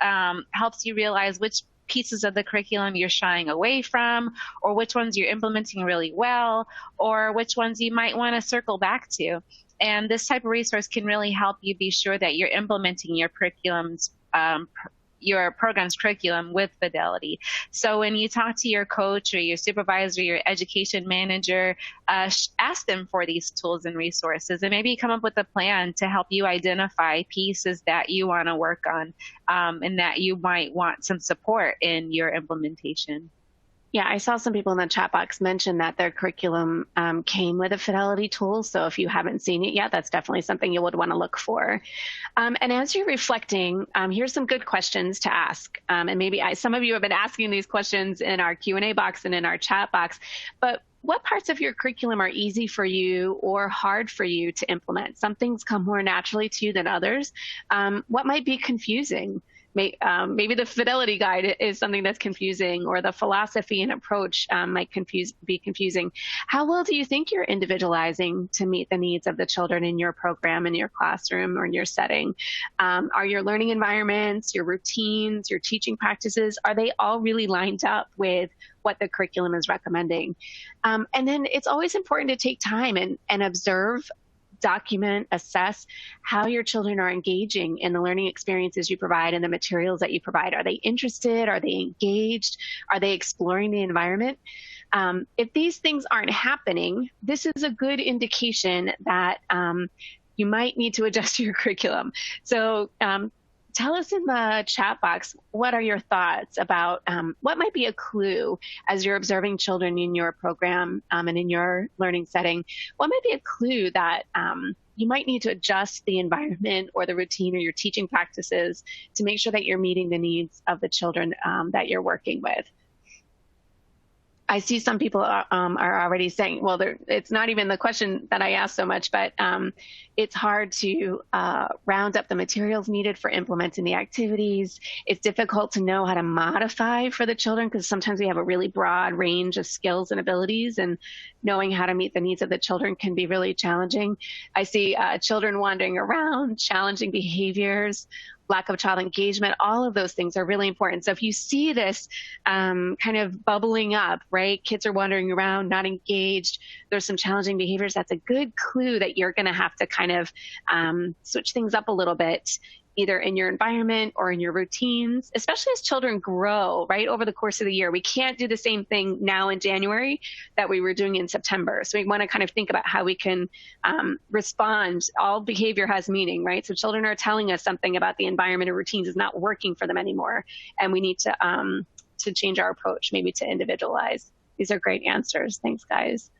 helps you realize which pieces of the curriculum you're shying away from, or which ones you're implementing really well, or which ones you might want to circle back to. And this type of resource can really help you be sure that you're implementing your program's curriculum with fidelity. So when you talk to your coach or your supervisor, your education manager, ask them for these tools and resources, and maybe come up with a plan to help you identify pieces that you want to work on and that you might want some support in your implementation. Yeah, I saw some people in the chat box mention that their curriculum came with a Fidelity tool. So if you haven't seen it yet, that's definitely something you would want to look for. And as you're reflecting, here's some good questions to ask. And maybe some of you have been asking these questions in our Q&A box and in our chat box. But what parts of your curriculum are easy for you or hard for you to implement? Some things come more naturally to you than others. What might be confusing? Maybe the Fidelity Guide is something that's confusing, or the philosophy and approach might be confusing. How well do you think you're individualizing to meet the needs of the children in your program, in your classroom, or in your setting? Are your learning environments, your routines, your teaching practices, are they all really lined up with what the curriculum is recommending? And then it's always important to take time and observe, document, assess how your children are engaging in the learning experiences you provide and the materials that you provide. Are they interested? Are they engaged? Are they exploring the environment? If these things aren't happening, this is a good indication that you might need to adjust your curriculum. So tell us in the chat box, what are your thoughts about what might be a clue as you're observing children in your program and in your learning setting? What might be a clue that you might need to adjust the environment or the routine or your teaching practices to make sure that you're meeting the needs of the children that you're working with? I see some people are already saying, well, it's not even the question that I asked so much, but it's hard to round up the materials needed for implementing the activities. It's difficult to know how to modify for the children because sometimes we have a really broad range of skills and abilities, and knowing how to meet the needs of the children can be really challenging. I see children wandering around, challenging behaviors, lack of child engagement. All of those things are really important. So if you see this kind of bubbling up, right? Kids are wandering around, not engaged, there's some challenging behaviors, that's a good clue that you're going to have to kind of switch things up a little bit, either in your environment or in your routines, especially as children grow, right, over the course of the year. We can't do the same thing now in January that we were doing in September. So we want to kind of think about how we can respond. All behavior has meaning, right? So children are telling us something about the environment or routines is not working for them anymore. And we need to change our approach, maybe to individualize. These are great answers. Thanks, guys.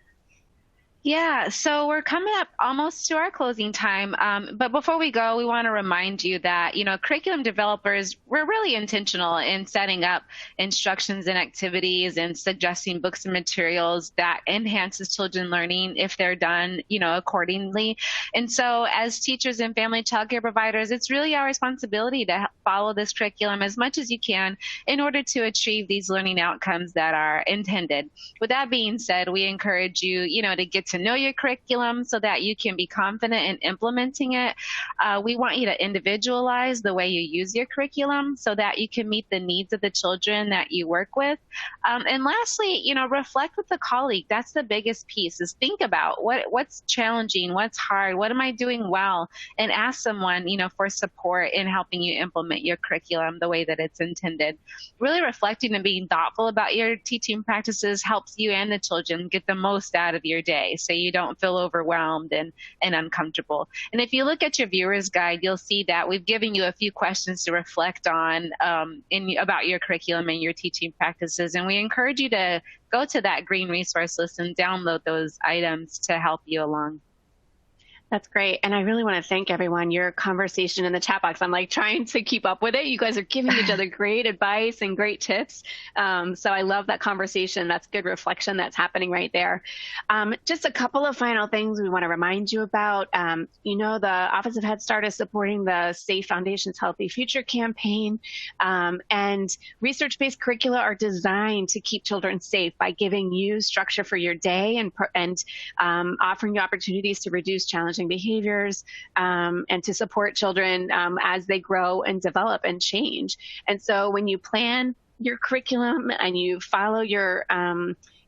Yeah, so we're coming up almost to our closing time. But before we go, we want to remind you that, curriculum developers, we're really intentional in setting up instructions and activities and suggesting books and materials that enhances children learning if they're done, accordingly. And so as teachers and family child care providers, it's really our responsibility to follow this curriculum as much as you can in order to achieve these learning outcomes that are intended. With that being said, we encourage you, to get to know your curriculum so that you can be confident in implementing it. We want you to individualize the way you use your curriculum so that you can meet the needs of the children that you work with. And lastly, reflect with a colleague. That's the biggest piece, is think about what's challenging, what's hard, what am I doing well, and ask someone, for support in helping you implement your curriculum the way that it's intended. Really reflecting and being thoughtful about your teaching practices helps you and the children get the most out of your day, so you don't feel overwhelmed and uncomfortable. And if you look at your viewer's guide, you'll see that we've given you a few questions to reflect on about your curriculum and your teaching practices. And we encourage you to go to that green resource list and download those items to help you along. That's great. And I really want to thank everyone. Your conversation in the chat box, I'm like trying to keep up with it. You guys are giving each other great advice and great tips. So I love that conversation. That's good reflection that's happening right there. Just a couple of final things we want to remind you about. The Office of Head Start is supporting the Safe Foundations Healthy Future campaign. And research-based curricula are designed to keep children safe by giving you structure for your day and offering you opportunities to reduce challenging behaviors and to support children as they grow and develop and change. And so when you plan your curriculum and you follow your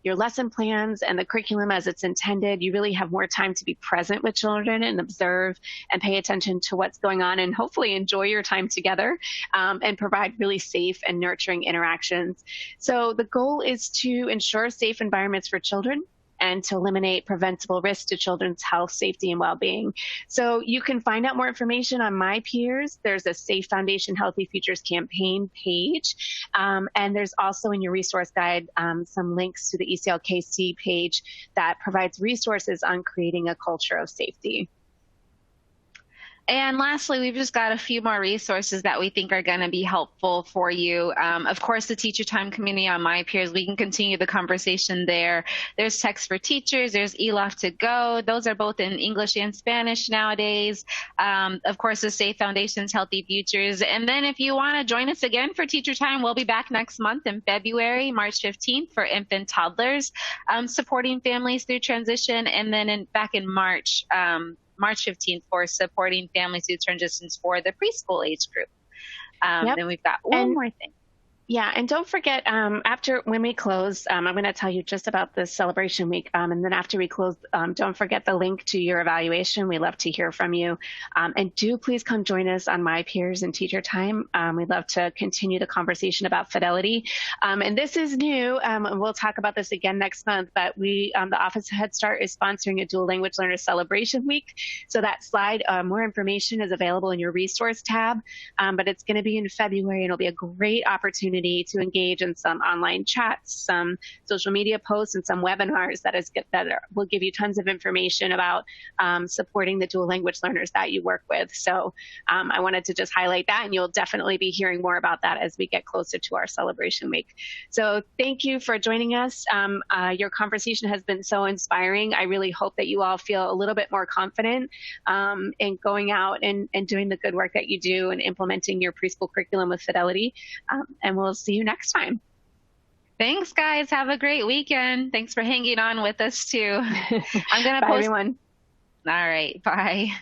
lesson plans and the curriculum as it's intended, you really have more time to be present with children and observe and pay attention to what's going on, and hopefully enjoy your time together and provide really safe and nurturing interactions. So the goal is to ensure safe environments for children and to eliminate preventable risks to children's health, safety, and well-being. So you can find out more information on My Peers. There's a Safe Foundation Healthy Futures campaign page. And there's also in your resource guide some links to the ECLKC page that provides resources on creating a culture of safety. And lastly, we've just got a few more resources that we think are going to be helpful for you. Of course, the Teacher Time community on My Peers, we can continue the conversation there. There's Text for Teachers, there's eLoft to Go. Those are both in English and Spanish nowadays. Of course, the Safe Foundation's Healthy Futures. And then if you want to join us again for Teacher Time, we'll be back next month in February, March 15th for infant toddlers, supporting families through transition. And then back in March 15th for supporting families through transitions for the preschool age group. Then we've got one more thing. Yeah, and don't forget, when we close, I'm going to tell you just about this celebration week. And then after we close, don't forget the link to your evaluation. We love to hear from you. And do please come join us on My Peers and Teacher Time. We'd love to continue the conversation about fidelity. And this is new, and we'll talk about this again next month, but the Office of Head Start is sponsoring a Dual Language Learner Celebration Week. So that slide, more information is available in your resource tab, but it's going to be in February, and it'll be a great opportunity to engage in some online chats, some social media posts, and some webinars that will give you tons of information about supporting the dual language learners that you work with. So I wanted to just highlight that, and you'll definitely be hearing more about that as we get closer to our celebration week. So thank you for joining us. Your conversation has been so inspiring. I really hope that you all feel a little bit more confident in going out and doing the good work that you do and implementing your preschool curriculum with fidelity. And we'll see you next time. Thanks, guys. Have a great weekend. Thanks for hanging on with us, too. I'm going to Bye, everyone. All right. Bye.